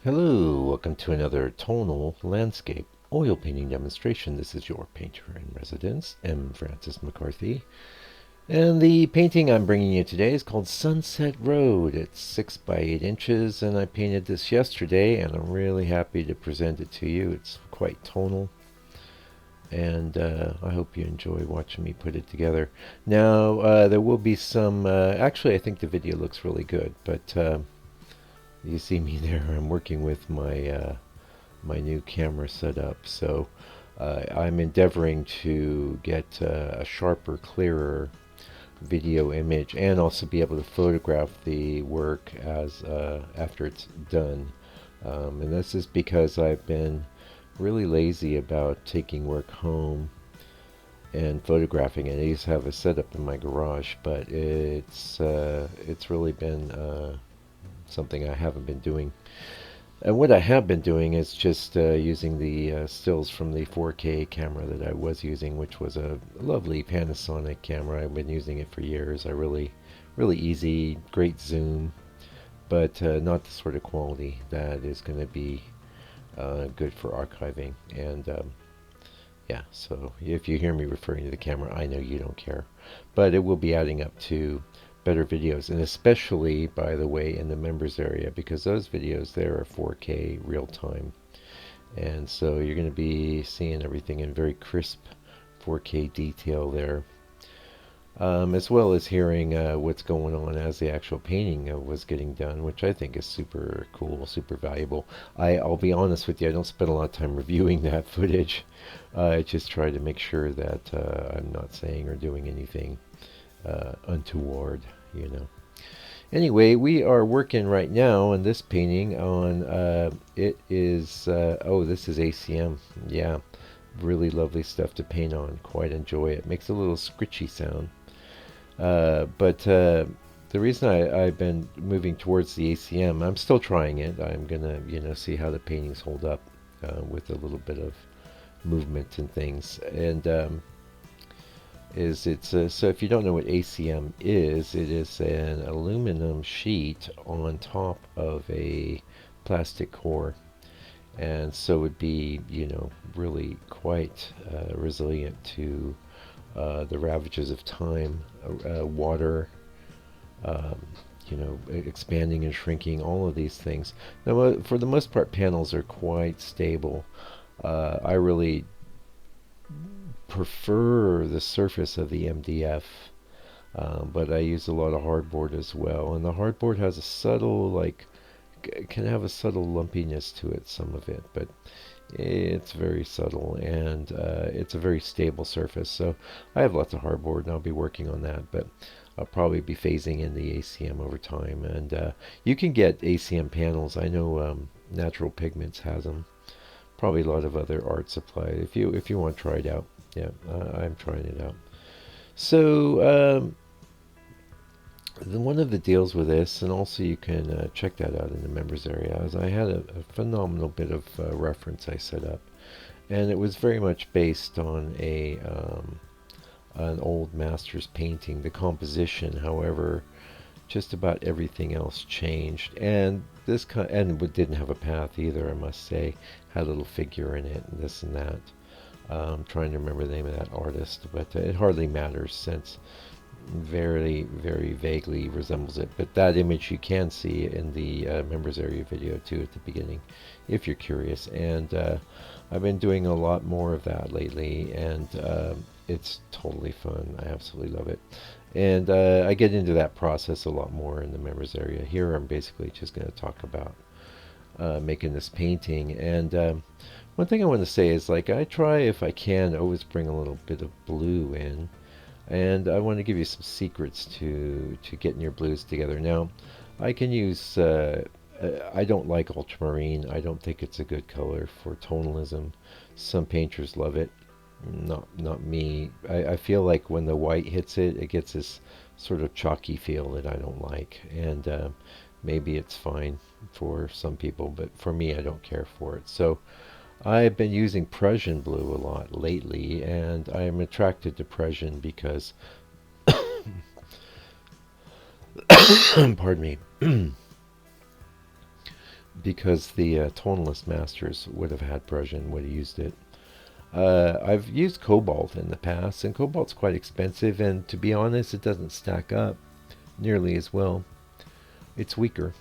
Hello, welcome to another tonal landscape oil painting demonstration. This is your painter in residence, M. Francis McCarthy. And the painting I'm bringing you today is called Sunset Road. It's 6 by 8 inches, and I painted this yesterday, and I'm really happy to present it to you. It's quite tonal, and I hope you enjoy watching me put it together. Now, there will be some, actually, I think the video looks really good, but you see me there. I'm working with my new camera setup, so I'm endeavoring to get a sharper, clearer video image, and also be able to photograph the work as after it's done. And this is because I've been really lazy about taking work home and photographing it. I used to have a setup in my garage, but it's really been something I haven't been doing. And what I have been doing is just using the stills from the 4K camera that I was using, which was a lovely Panasonic camera. I've been using it for years. Really easy, great zoom, but not the sort of quality that is going to be good for archiving. And yeah, so if you hear me referring to the camera, I know you don't care. But it will be adding up to better videos, and especially, by the way, in the members area, because those videos there are 4K real time. And so you're going to be seeing everything in very crisp 4K detail there. As well as hearing what's going on as the actual painting was getting done, which I think is super cool, super valuable. I'll be honest with you, I don't spend a lot of time reviewing that footage. I just try to make sure that I'm not saying or doing anything untoward, you know. Anyway, we are working right now on this painting on, it is, oh, this is ACM. Yeah, really lovely stuff to paint on. Quite enjoy it. Makes a little scritchy sound. But the reason I've been moving towards the ACM, I'm still trying it. I'm gonna, see how the paintings hold up with a little bit of movement and things. And so if you don't know what ACM is, it is an aluminum sheet on top of a plastic core, and so it would be, really quite resilient to the ravages of time, water, um, expanding and shrinking, all of these things. Now, for the most part, panels are quite stable. I really prefer the surface of the MDF, but I use a lot of hardboard as well. And the hardboard has a subtle, can have a subtle lumpiness to it, some of it, but it's very subtle, and it's a very stable surface. So I have lots of hardboard, and I'll be working on that, but I'll probably be phasing in the ACM over time. And you can get ACM panels. I know Natural Pigments has them. Probably a lot of other art supply. If you want to try it out, yeah, I'm trying it out. So one of the deals with this, and also you can check that out in the members area, is I had a phenomenal bit of reference I set up, and it was very much based on an old master's painting. The composition, however, just about everything else changed, and didn't have a path either. I must say, had a little figure in it, and this and that. I'm trying to remember the name of that artist, but it hardly matters since very, very vaguely resembles it. But that image you can see in the members area video too at the beginning, if you're curious. And I've been doing a lot more of that lately, and it's totally fun. I absolutely love it. And I get into that process a lot more in the members area. Here I'm basically just going to talk about making this painting. And one thing I want to say is, I try, if I can, always bring a little bit of blue in. And I want to give you some secrets to getting your blues together. Now, I can use, I don't like ultramarine. I don't think it's a good color for tonalism. Some painters love it. Not me. I feel like when the white hits it, it gets this sort of chalky feel that I don't like. And maybe it's fine for some people, but for me, I don't care for it. So I've been using Prussian blue a lot lately, and I am attracted to Prussian because, pardon me, because the tonalist masters would have had brush and would have used it. I've used cobalt in the past, and cobalt's quite expensive, and to be honest, it doesn't stack up nearly as well. It's weaker.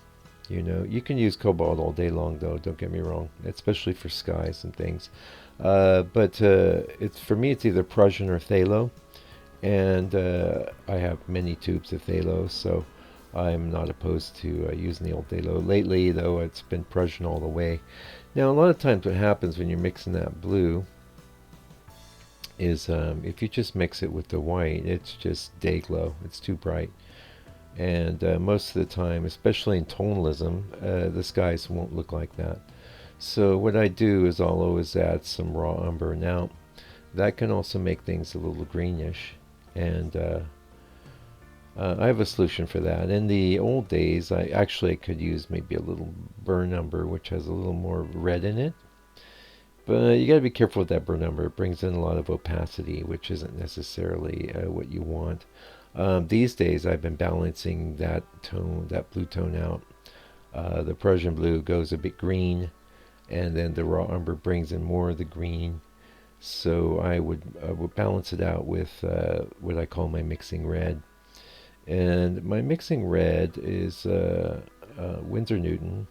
You know, you can use cobalt all day long, though. Don't get me wrong, especially for skies and things. But it's for me, it's either Prussian or phthalo, and I have many tubes of phthalo, so I'm not opposed to using the old phthalo. Lately, though, it's been Prussian all the way. Now, a lot of times, what happens when you're mixing that blue is if you just mix it with the white, it's just day glow. It's too bright. And most of the time, especially in tonalism, the skies won't look like that. So what I do is I'll always add some raw umber. Now, that can also make things a little greenish. And I have a solution for that. In the old days, I actually could use maybe a little burn umber, which has a little more red in it. But you got to be careful with that burn umber. It brings in a lot of opacity, which isn't necessarily what you want. These days, I've been balancing that tone, that blue tone out. The Prussian blue goes a bit green, and then the raw umber brings in more of the green. So I would balance it out with what I call my mixing red. And my mixing red is Winsor Newton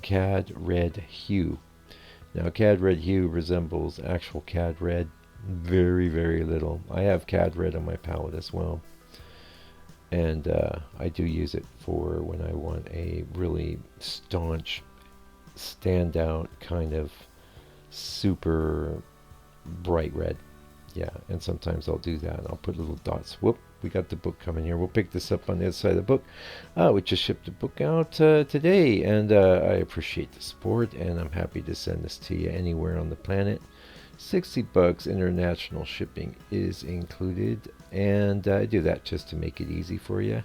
Cad Red Hue. Now, Cad Red Hue resembles actual Cad Red very, very little. I have Cad Red on my palette as well. And I do use it for when I want a really staunch, standout kind of super bright red. Yeah, and sometimes I'll do that. I'll put little dots. Whoop, we got the book coming here. We'll pick this up on the other side of the book. We just shipped the book out today, and I appreciate the support, and I'm happy to send this to you anywhere on the planet. $60 international shipping is included, and I do that just to make it easy for you.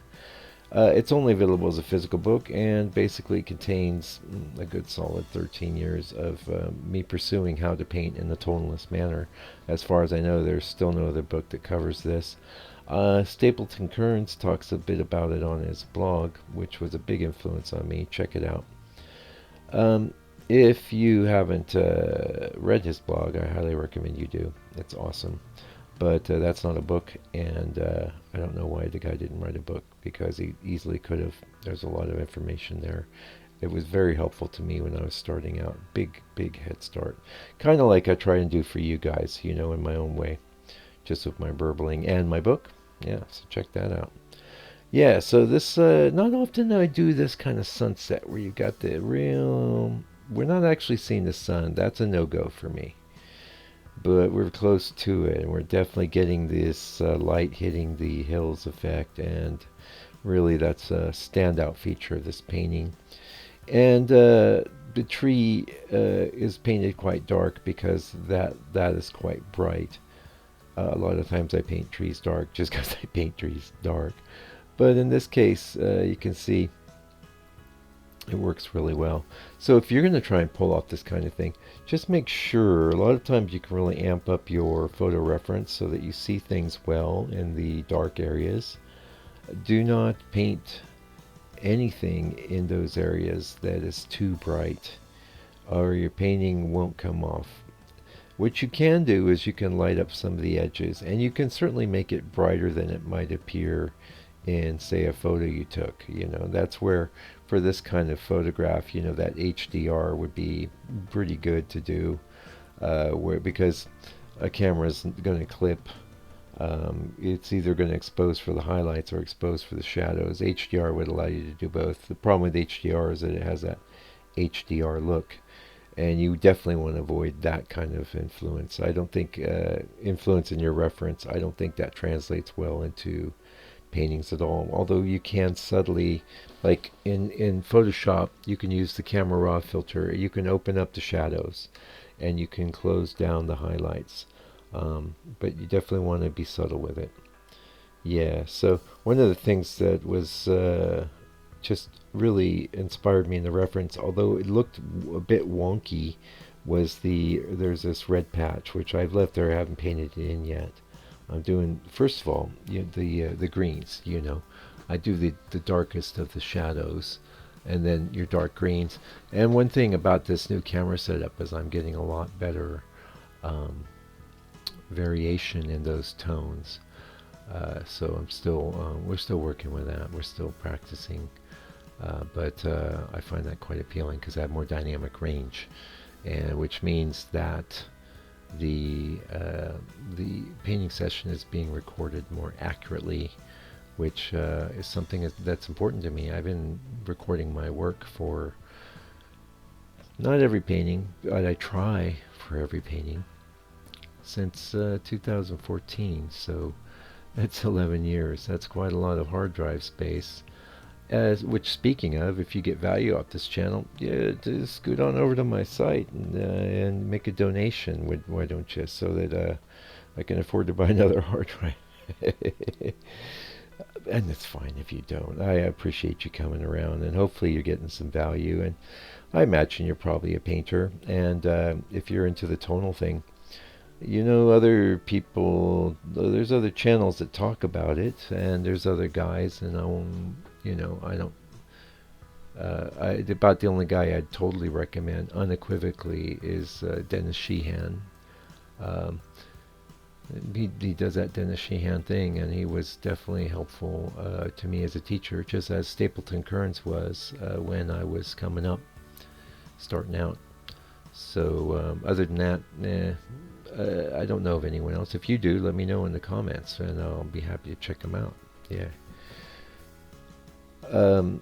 It's only available as a physical book and basically contains a good solid 13 years of me pursuing how to paint in a tonalist manner. As far as I know, there's still no other book that covers this. Stapleton Kearns talks a bit about it on his blog, which was a big influence on me. Check it out. If you haven't read his blog, I highly recommend you do. It's awesome. But that's not a book, and I don't know why the guy didn't write a book, because he easily could have. There's a lot of information there. It was very helpful to me when I was starting out. Big, big head start. Kind of like I try and do for you guys, you know, in my own way. Just with my burbling and my book. Yeah, so check that out. Yeah, so this, not often I do this kind of sunset where you got the real. We're not actually seeing the sun. That's a no-go for me. But we're close to it, and we're definitely getting this light hitting the hills effect, and really that's a standout feature of this painting. And the tree is painted quite dark because that is quite bright. A lot of times I paint trees dark just because I paint trees dark. But in this case, you can see it works really well. So if you're going to try and pull off this kind of thing, just make sure, a lot of times you can really amp up your photo reference so that you see things well in the dark areas. Do not paint anything in those areas that is too bright, or your painting won't come off. What you can do is you can light up some of the edges, and you can certainly make it brighter than it might appear in, say, a photo you took. You know, that's where, for this kind of photograph, you know, that HDR would be pretty good to do, because a camera isn't going to clip. It's either going to expose for the highlights or expose for the shadows. HDR would allow you to do both. The problem with HDR is that it has that HDR look, and you definitely want to avoid that kind of influence. I don't think influence in your reference, I don't think that translates well into paintings at all. Although you can subtly, like in Photoshop, you can use the camera raw filter. You can open up the shadows, and you can close down the highlights. But you definitely want to be subtle with it. Yeah, so one of the things that was just really inspired me in the reference, although it looked a bit wonky, was there's this red patch, which I've left there. I haven't painted it in yet. I'm doing, first of all, the greens, you know. I do the darkest of the shadows, and then your dark greens. And one thing about this new camera setup is I'm getting a lot better um, variation in those tones. So we're still working with that. We're still practicing, but I find that quite appealing because I have more dynamic range, and which means that the painting session is being recorded more accurately, which is something that's important to me. I've been recording my work for not every painting, but I try for every painting since 2014. So that's 11 years. That's quite a lot of hard drive space. Which, speaking of, if you get value off this channel, yeah, just scoot on over to my site and make a donation. Why don't you? So that I can afford to buy another hard drive. And it's fine if you don't. I appreciate you coming around, and hopefully you're getting some value. And I imagine you're probably a painter, and if you're into the tonal thing, you know other people. There's other channels that talk about it, and there's other guys, and I don't. About the only guy I'd totally recommend unequivocally is Dennis Sheehan. Um, he does that Dennis Sheehan thing, and he was definitely helpful to me as a teacher, just as Stapleton Kearns was when I was coming up, starting out. So other than that, I don't know of anyone else. If you do, let me know in the comments, and I'll be happy to check them out. Yeah. Um,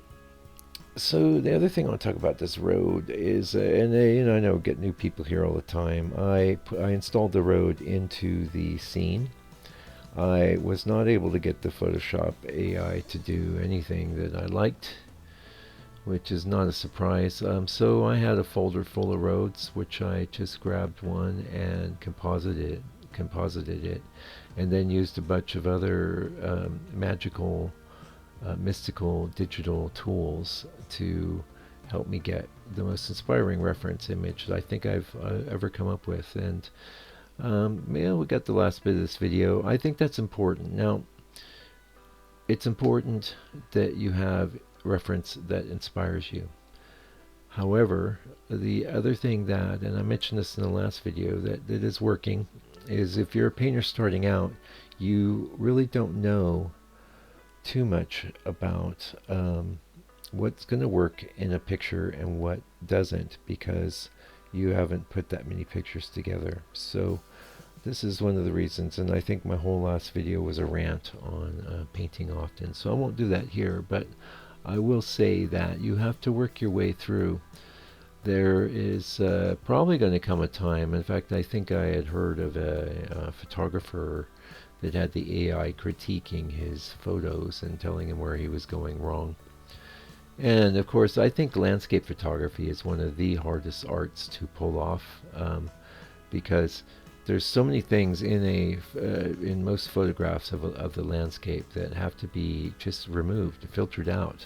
so the other thing I want to talk about this road is, I know get new people here all the time. I installed the road into the scene. I was not able to get the Photoshop AI to do anything that I liked, which is not a surprise. So I had a folder full of roads, which I just grabbed one and composited it, and then used a bunch of other magical, mystical digital tools to help me get the most inspiring reference image that I think I've ever come up with. And yeah, we got the last bit of this video. I think that's important. Now, it's important that you have reference that inspires you. However, the other thing that, and I mentioned this in the last video, that is working is if you're a painter starting out, you really don't know too much about what's going to work in a picture and what doesn't, because you haven't put that many pictures together. So this is one of the reasons, and I think my whole last video was a rant on painting often, so I won't do that here, but I will say that you have to work your way through. There is probably going to come a time, in fact I think I had heard of a photographer that had the AI critiquing his photos and telling him where he was going wrong. And of course I think landscape photography is one of the hardest arts to pull off, because there's so many things in most photographs of the landscape that have to be just removed, filtered out.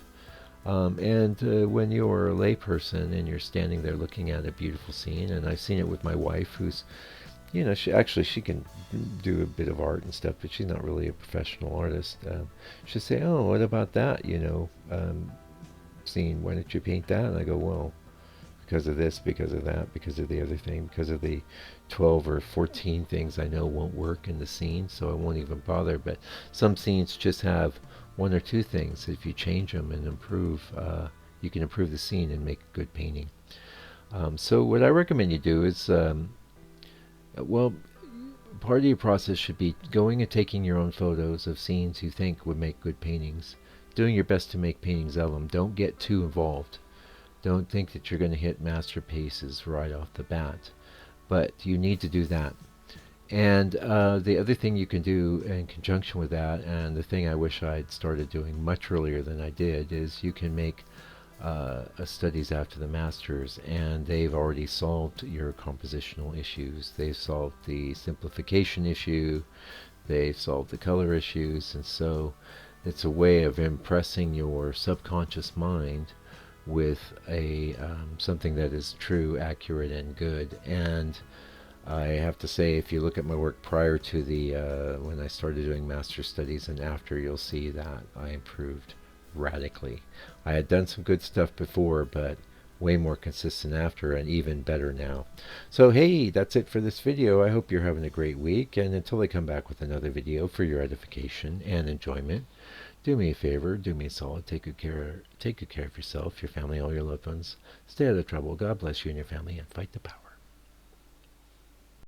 And when you're a layperson and you're standing there looking at a beautiful scene, and I've seen it with my wife, who's, she can do a bit of art and stuff, but she's not really a professional artist. She'll say, "Oh, what about that? Scene. Why don't you paint that?" And I go, "Well, because of this, because of that, because of the other thing, because of the 12 or 14 things I know won't work in the scene, so I won't even bother." But some scenes just have one or two things. If you change them and improve, you can improve the scene and make a good painting. So what I recommend you do is, well, part of your process should be going and taking your own photos of scenes you think would make good paintings, doing your best to make paintings of them. Don't get too involved. Don't think that you're going to hit masterpieces right off the bat, but you need to do that. And the other thing you can do in conjunction with that, and the thing I wish I'd started doing much earlier than I did, is you can make studies after the masters, and they've already solved your compositional issues. They've solved the simplification issue, they've solved the color issues, and so it's a way of impressing your subconscious mind with a something that is true, accurate, and good. And I have to say, if you look at my work prior to the when I started doing master studies and after, you'll see that I improved radically. I had done some good stuff before, but way more consistent after, and even better now. So hey, that's it for this video. I hope you're having a great week, and until I come back with another video for your edification and enjoyment, do me a favor, do me a solid, take good care of yourself, your family, all your loved ones. Stay out of trouble. God bless you and your family, and fight the power.